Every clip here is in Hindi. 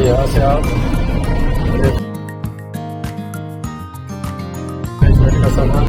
यहाँ से आप का सामान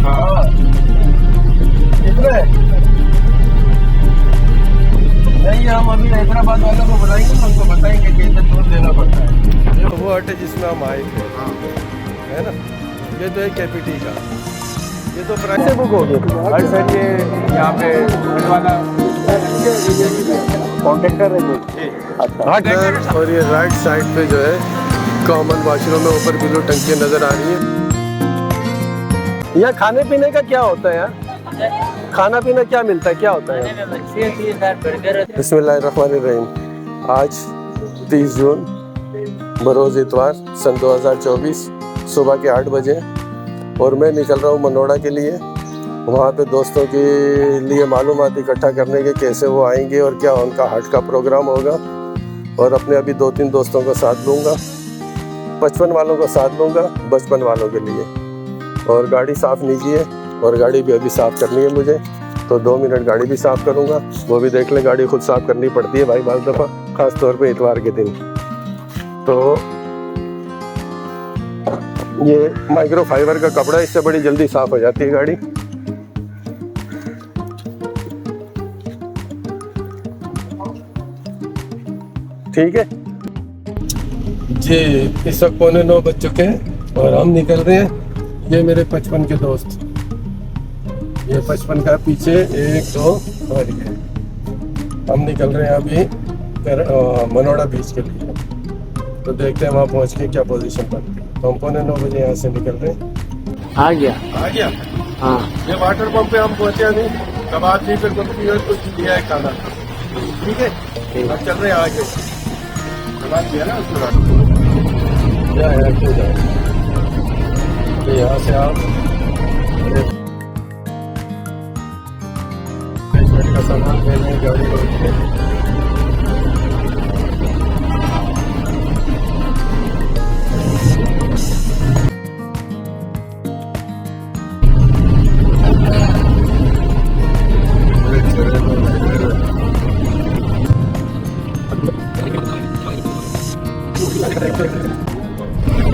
हाँ कितने नहीं, हम अभी हैदराबाद वालों को बुलाएंगे, उनको बताएंगे कि इतना टोल देना पड़ता है। ये वो हट है जिसमें हम आए थे, है ना। ये तो है केपीटी का, ये तो प्राइस से बुक हो गया। और सर ये यहाँ पे वाला कॉन्ट्रैक्टर है कोई? अच्छा। और ये राइट साइड पे जो है कॉमन वॉशरूम में ऊपर बिलो टंकियाँ नजर आ रही हैं। यहाँ खाने पीने का क्या होता है यार? खाना पीना क्या मिलता है, क्या होता है? बिस्मिल्लाहिर्रहमानिर्रहीम। आज 30 जून बरोज़ इतवार सन 2024 सुबह के 8 बजे और मैं निकल रहा हूँ मनोड़ा के लिए। वहाँ पे दोस्तों के लिए मालूमात इकट्ठा करने के, कैसे वो आएंगे और क्या उनका हाट का प्रोग्राम होगा। और अपने अभी 2-3 दोस्तों को साथ लूँगा, 55 वालों को साथ लूँगा, 55 वालों के लिए। और गाड़ी साफ़ नीची है और गाड़ी भी अभी साफ़ करनी है मुझे, तो 2 मिनट गाड़ी भी साफ़ करूँगा। वो भी देख लें, गाड़ी खुद साफ़ करनी पड़ती है भाई बाज़ दफ़ा, ख़ास तौर पे इतवार के दिन। तो ये माइक्रो फाइबर का कपड़ा, इससे बड़ी जल्दी साफ़ हो जाती है गाड़ी। ठीक है जी। इस वक्त 8:45 बज चुके हैं और हम निकल रहे हैं। ये मेरे 55 के दोस्त, ये 55 का पीछे 1 2 और ये हम निकल रहे हैं अभी मनोड़ा बीच के लिए। तो देखते हैं वहाँ पहुँच के क्या पोजीशन बनती है। तो हम 8:45 बजे यहाँ से निकल रहे हैं। आ गया हाँ। ये वाटर पंप पे हम पहुँचे नहीं, कबाब जी फिर कुछ दिया है खाना। ठीक है, अब चल रहे हैं आगे। कबाब दिया ना उसके बाद क्या है, क्यों जाए। तो यहाँ से आप का सामान लेने गाड़ी रोक के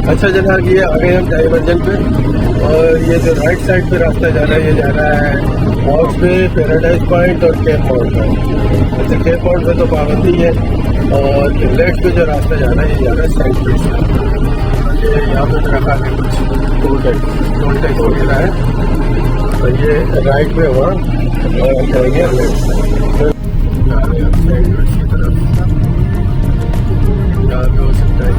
अच्छा जनाब, ये आ गए हम डाइवर्जन पे। और ये जो राइट साइड पे रास्ता जा रहा है, ये जा रहा है हाउस पे, पैराडाइज पॉइंट और केप पॉइंट पे। अच्छा, केप पॉइंट पे तो पाबंदी है। और लेफ्ट पे जो रास्ता जा रहा है, ये जा रहा है साइड पे। ये यहाँ पे रखा है कुछ टोल टैक्स वगैरह है। तो ये राइट पे हुआ और हम जाएंगे लेफ्ट साइड की तरफ। यहाँ पे हो सकता है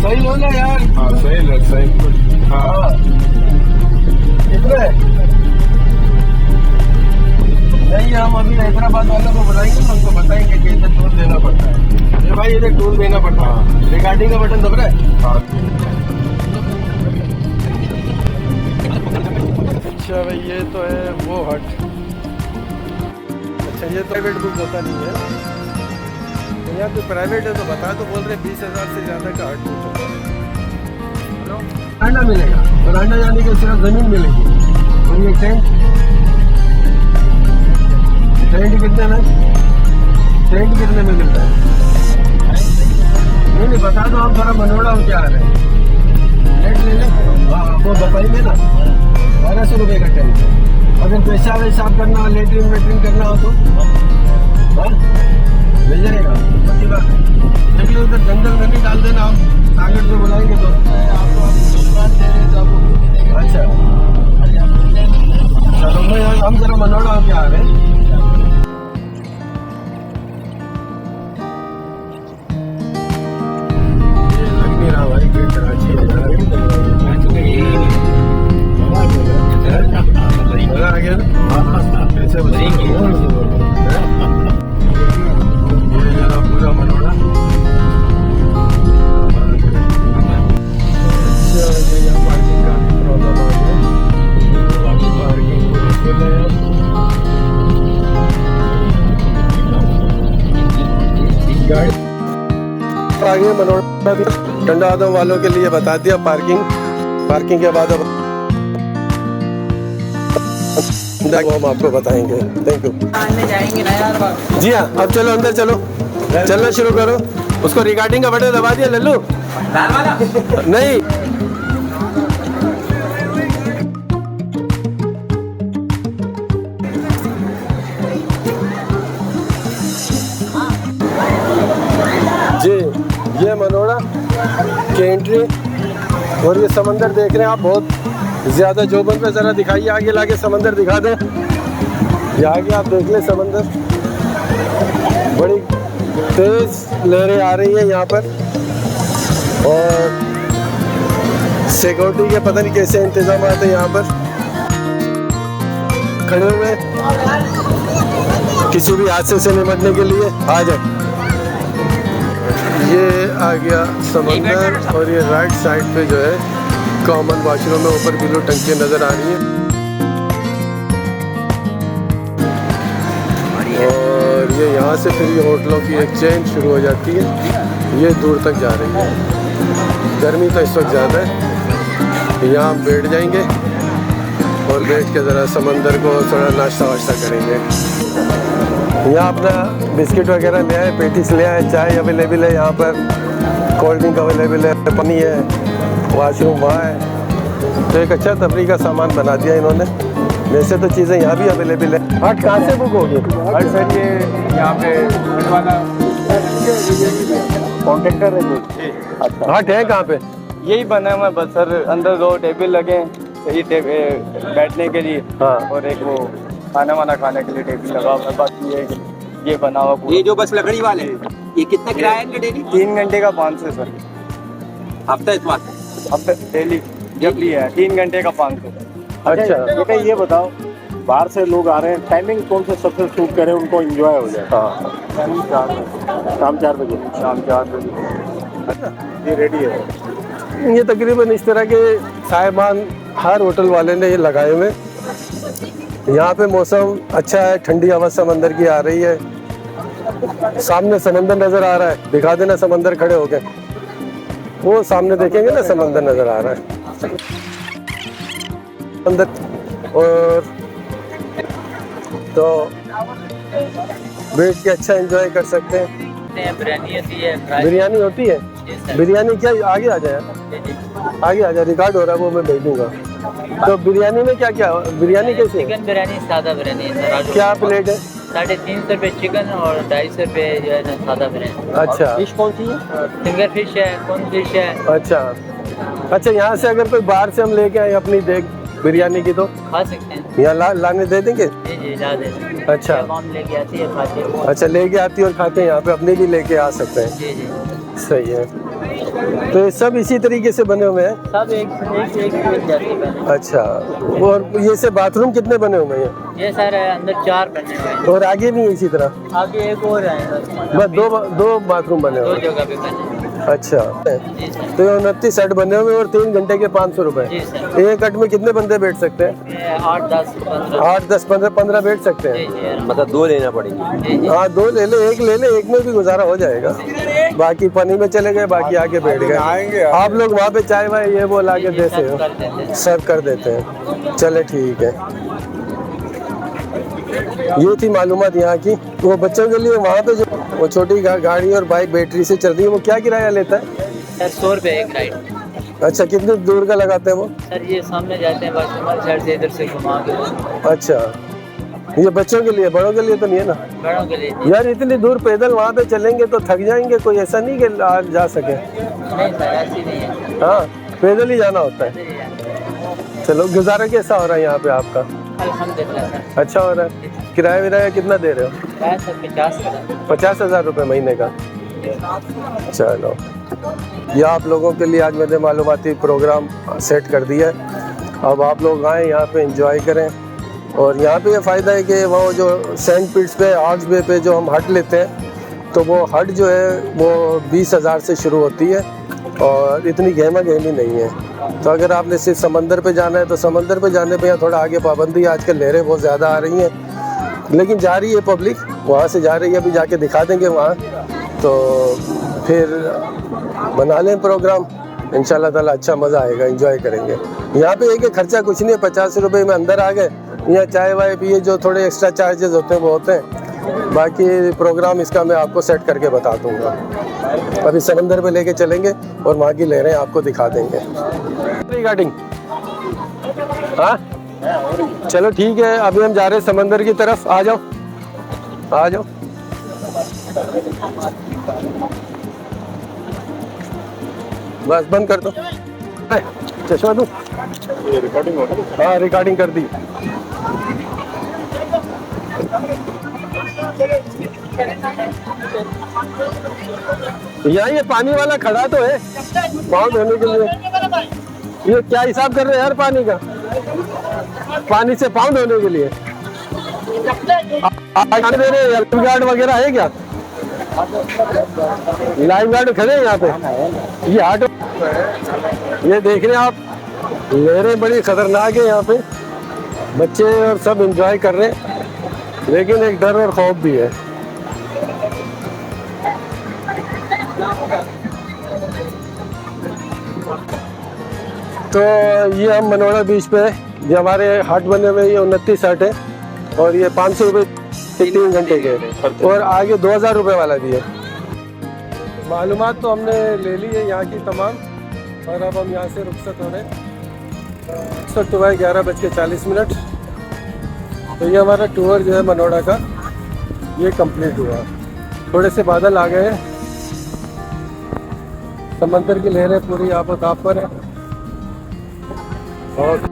सही लो ना यार। हाँ सही लो, सही। हाँ कितने नहीं, हम अभी हैदराबाद वालों को बुलाएंगे, उनको बताएंगे कि इधर टोल देना पड़ता है। ये भाई इधर टोल देना पड़ता है। रिगार्डिंग का बटन दब रहा है। अच्छा भाई, ये तो है वो हट। अच्छा, ये तो प्राइवेट बुक होता नहीं है। तो यहाँ तो प्राइवेट है तो बता तो बोल रहे 20,000 से ज़्यादा का हट बुक होता है। बरांडा मिलेगा, बरांडा जाने के सिर्फ ज़मीन मिलेगी। और ये टेंट कितने में, टेंट कितने में मिलता है? नहीं बता दो, हम थोड़ा मनोड़ा हो क्या आ रहे हैं। टेंट ले लें। हाँ, वो बताइए ना, 1200 रुपये का टेंट। अगर पेशाब वेशाब करना हो, लेटरिन वेटरिन करना हो तो हाँ मिल जाएगा। अच्छी बात है। लेकिन उधर जंगल में नहीं डाल देना, हम सागर से बुलाएंगे तो आपको अच्छा। चलो मैं हम जरा मनोड़ा होके आ रहे हैं। ये लग नहीं रहा भाई कोई कराची है। मजा आ गया ना, कैसे बताएंगे। ये जरा पूरा मनोड़ा। अच्छा, ये यहाँ पार्किंग का प्रॉब्लम आ गया। पार्किंग पूरी फुल है। गाड़ी आगे मनोड़ा भी टंडा वालों के लिए बता दिया। पार्किंग के बाद अब वो हम आपको बताएंगे। Thank you. जाएंगे ना यार। जी हाँ, अब चलो अंदर चलो, चलना शुरू करो। उसको रिकॉर्डिंग का बटन दबा दिया लल्लू? लाल वाला? नहीं। जी, ये मनोड़ा की एंट्री और ये समंदर देख रहे हैं आप बहुत ज़्यादा। जोबन पे ज़रा दिखाइए, आगे लाके समंदर दिखा दें। ये आगे आप देख लें समंदर, बड़ी तेज़ लहरें आ रही हैं यहाँ पर और सिक्योरिटी के पता नहीं कैसे इंतजाम हैं यहाँ पर खड़े हुए किसी भी हादसे से निपटने के लिए। आ जाए। ये आ गया समंदर और ये राइट साइड पे जो है कॉमन वॉशरूम में ऊपर बिलो टंकियाँ नज़र आ रही हैं और ये यहाँ से फिर ये होटलों की एक चेन शुरू हो जाती है, ये दूर तक जा रही है। गर्मी तो इस वक्त ज़्यादा है। यहाँ हम बैठ जाएंगे और बैठ के ज़रा समंदर को थोड़ा नाश्ता वाश्ता करेंगे। यहाँ अपना बिस्किट वगैरह ले आए, पेटीज ले आए, चाय अवेलेबल है यहाँ पर, कोल्ड ड्रिंक अवेलेबल है, पानी है, वॉशरूम वहाँ है। तो एक अच्छा तफरीह का सामान बना दिया इन्होंने। वैसे तो चीज़ें यहाँ भी अवेलेबल है। हट कहाँ से बुक होगी? हर सर ये यहाँ पे वाला कॉन्ट्रैक्टर है कोई? अच्छा, हट है कहाँ पे? यही बना हुआ है बस सर, अंदर 2 टेबल लगे हैं सही बैठने के लिए। हाँ। और एक वो खाना वाना खाने के लिए टेबल लगा हुआ है। बाकी ये बना हुआ पूरा। ये जो बस लकड़ी वाले ये कितना किराया है इनका डेली? 3 घंटे का 500 सर। हफ्ता इस बात अब डेली जब लिया है 3 घंटे का 500। अच्छा। बेटा ये बताओ, बाहर से लोग आ रहे हैं, टाइमिंग कौन से सबसे सूट करे उनको एंजॉय हो जाए? हाँ, शाम 4 बजे। शाम 4 बजे ये रेडी है। ये तकरीबन इस तरह के साहिबान हर होटल वाले ने ये लगाए हुए। यहाँ पे मौसम अच्छा है, ठंडी हवा समंदर की आ रही है। सामने समंदर नज़र आ रहा है, दिखा देना समंदर खड़े हो गए। वो सामने देखेंगे ना समंदर नज़र आ रहा है अंदर। और तो बैठ के अच्छा एंजॉय कर सकते हैं। बिरयानी होती है। बिरयानी होती है? बिरयानी क्या? आगे आ जाए, आगे आ जाए, रिकॉर्ड हो रहा है वो मैं भेजूंगा। तो बिरयानी में क्या क्या? बिरयानी कैसे है? चिकन बिरयानी, सादा बिरयानी है सर। क्या प्लेट है? 350 रुपये चिकन और 250 रुपये जो है ना सादा बिरयानी। अच्छा। फिश कौन सी है? फिंगर फिश है, कौन फिश है। अच्छा अच्छा। यहाँ से अगर कोई बाहर से हम लेके आए अपनी देख बिरयानी की तो खा सकते हैं। यहाँ लाने दे देंगे? जी जी ला दें। अच्छा। मॉम लेके आती है, खाते हैं। अच्छा, लेके आती है और खाते हैं यहाँ पे, अपने भी लेके आ सकते हैं। जी जी सही है। तो ये सब इसी तरीके से बने हुए हैं? सब एक जैसे बने। अच्छा। और ये से बाथरूम कितने बने हुए हैं? ये सर अंदर 4 बने हुए हैं। और आगे भी इसी तरह? आगे एक और है बस दो बाथरूम बने 2 हुए हैं। जगह पे बने हैं। अच्छा। जी सर। तो 29 सेट बने हुए और 3 घंटे के 500 रुपए। जी सर। एक कट में कितने बंदे बैठ सकते हैं? ये 8, 10, 15। 8, 10, 15 बैठ सकते जी हैं। जी मतलब 2 लेना पड़ेगी। जी जी। हाँ, 2 ले ले, 1 ले ले, 1 में भी गुजारा हो जाएगा। बाकी पानी में चले गए, बाकी आके बैठ गए। आप लोग वहाँ पे चाय वाय ये वो ला के देते हो? कर देते हैं। सर्व कर देते हैं। चले ठीक है। ये थी मालूमात यहाँ की। वो बच्चों के लिए वहाँ पे जो वो छोटी गाड़ी और बाइक बैटरी से चल रही है, वो क्या किराया लेता है? सर 100 रुपये एक राइड। अच्छा, कितनी दूर का लगाते हैं वो? सर ये सामने जाते हैं, बस हमारे साइड से इधर से घुमा के। अच्छा, ये बच्चों के लिए, बड़ों के लिए तो नहीं है ना? बड़ों के लिए जी। यार इतनी दूर पैदल वहाँ पे चलेंगे तो थक जाएंगे, कोई ऐसा नहीं कि आज जा सके। नहीं सर ऐसी नहीं है। हाँ, पैदल ही जाना होता है। चलो, गुजारा कैसा हो रहा है यहाँ पे आपका? अल्हम्दुलिल्लाह सर। अच्छा हो रहा है। किराया विराया कितना दे रहे हो? है सर 50 का। 50,000 रुपये महीने का। चलो, ये आप लोगों के लिए आज मैंने मालूमाती प्रोग्राम सेट कर दिया है। अब आप लोग आएँ यहाँ पे एंजॉय करें। और यहाँ पे ये फ़ायदा है कि वो जो सेंट पिट्स पे, हॉग्स बे पे जो हम हट लेते हैं, तो वो हट जो है वो 20,000 से शुरू होती है और इतनी गहमा गहमी नहीं है। तो अगर आपने सिर्फ समंदर पे जाना है तो समंदर पे जाने पे यहाँ थोड़ा आगे पाबंदी है। आजकल लहरें बहुत ज़्यादा आ रही हैं, लेकिन जा रही है पब्लिक, वहाँ से जा रही है। अभी जाके दिखा देंगे वहाँ, तो फिर बना लें प्रोग्राम। इंशाल्लाह ताला अच्छा मज़ा आएगा, एंजॉय करेंगे। यहाँ पे एक खर्चा कुछ नहीं है, 50 रुपये में अंदर आ गए यहाँ चाय वाय पिए, जो थोड़े एक्स्ट्रा चार्जेस होते हैं वो होते हैं। बाकी प्रोग्राम इसका मैं आपको सेट करके बता दूंगा। अभी समंदर पे लेके चलेंगे और वहाँ की लहरें आपको दिखा देंगे। रिगार्डिंग हाँ चलो ठीक है, अभी हम जा रहे हैं समंदर की तरफ। आ जाओ आ जाओ। बस बंद कर दो, चश्मा दो। रिकॉर्डिंग हो रही है? हाँ रिकॉर्डिंग कर दी। यहाँ ये पानी वाला खड़ा तो है पाँव धोने के लिए। ये क्या हिसाब कर रहे हैं यार पानी का? पानी से पाँव धोने के लिए आने दे रहे। लाइफ गार्ड वगैरह है क्या? लाइफ गार्ड खड़े हैं यहाँ पे। ये हाट, ये देख रहे हैं आप, लहरें बड़ी खतरनाक है यहाँ पे। बच्चे और सब एंजॉय कर रहे हैं, लेकिन एक डर और खौफ भी है। तो ये हम मनोड़ा बीच पे है। ये हमारे हाट बने हुए, ये 29 हाट है और ये 500 रुपये 3 घंटे के, और आगे 2000 रुपये वाला भी है। मालूमात तो हमने ले ली है यहाँ की तमाम, और अब हम यहाँ से रुखसत हो रहे हैं। इस वक्त हुआ है 11:40। तो ये हमारा टूर जो है मनोड़ा का, ये कंप्लीट हुआ। थोड़े से बादल आ गए हैं, समंदर की लहरें पूरी आबोताब पर है। और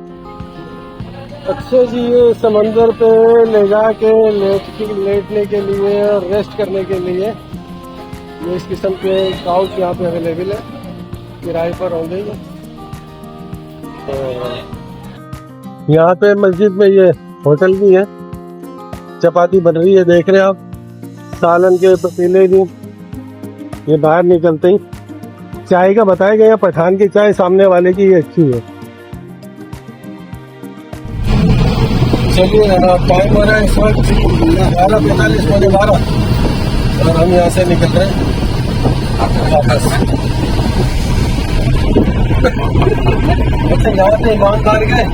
अच्छे जी, ये समंदर पे ले जा के लेटने के लिए और रेस्ट करने के लिए ये इस किस्म के काउच यहाँ पे अवेलेबल है, किराए पर होंगे ये। यहाँ पे मस्जिद में ये होटल भी है, चपाती बन रही है देख रहे हैं आप, सालन के पतीले भी। ये बाहर निकलते ही चाय का बताया गया, पठान की चाय सामने वाले की ये अच्छी है। चलिए टाइम हो रहा है इस वक्त 11:45 पौने 12 और हम यहाँ से निकल रहे हैं वापस। अच्छा यहाँ पे ईमानदार गए,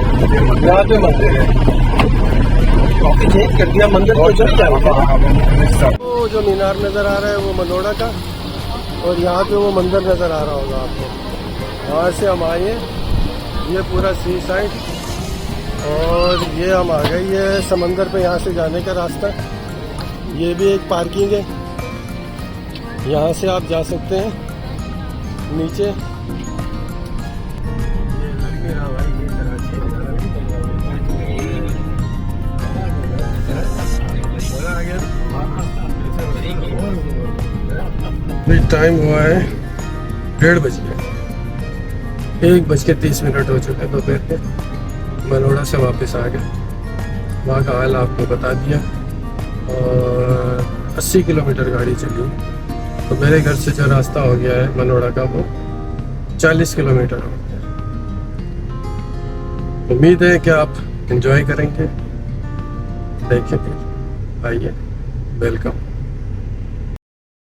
यहाँ पे मंदिर है, काफी चेंज कर दिया मंदिर को। तो जो मीनार नजर आ रहा है वो मनोड़ा का, और यहाँ पे वो मंदिर नजर आ रहा होगा आपको। वहाँ से हम आए हैं, ये पूरा सी साइड, और ये हम आ गए ये समंदर पे यहाँ से जाने का रास्ता। ये भी एक पार्किंग है, यहाँ से आप जा सकते हैं नीचे। टाइम हुआ है 1:30 बजे, 1:30 हो चुके हैं दोपहर के। मनोड़ा से वापस आ गए, वहाँ का हाल आपको बता दिया। और 80 किलोमीटर गाड़ी चली, तो मेरे घर से जो रास्ता हो गया है मनोड़ा का वो 40 किलोमीटर हो गया। उम्मीद है कि आप एंजॉय करेंगे। देखिए, आइए, वेलकम।